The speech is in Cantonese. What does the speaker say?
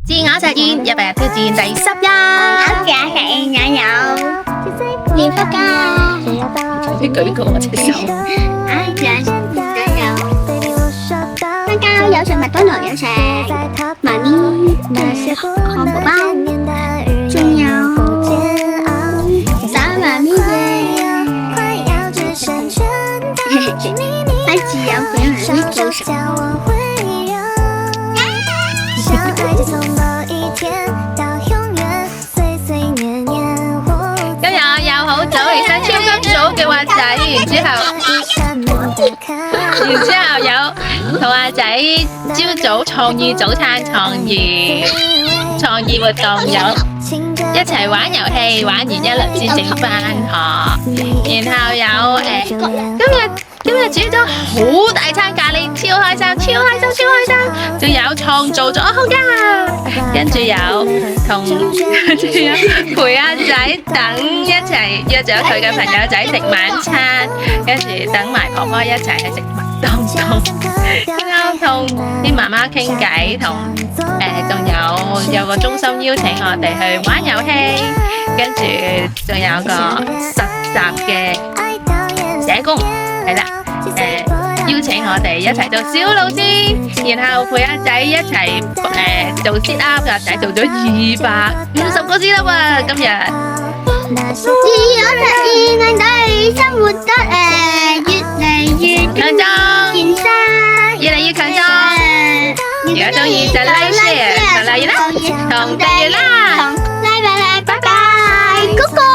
自我實現100日挑戰第11。我實現也有練腹㗎，你舉過我隻手。瞓覺有食麥當勞有食媽咪嘅漢堡包，仲有打媽咪嘅，還只有俾媽咪做食。今日我又好早起身，超級早嘅話仔，然之後有同阿仔朝早創意早餐創意活動，有一齊玩遊戲，玩完一輪先整返學，然後有今日煮咗好大餐咖喱，超開心，仲有創造咗空間，跟住有陪阿仔等一齊約咗佢嘅朋友仔食晚餐，跟住等埋婆婆一齊去食麥當勞，然後同啲媽媽傾偈，仲有個中心邀請我哋去玩遊戲，跟住仲有個實習嘅社工，係啦，邀請我哋一齊做小老師，然後陪阿仔一齊做 sit up，阿仔做咗250個 sit up啊！今日自我實現令到你生活得越嚟越強壯，健身，越嚟越強壯。如果中意就 like share，就留言啦，同訂閱啦，拜拜，哥哥。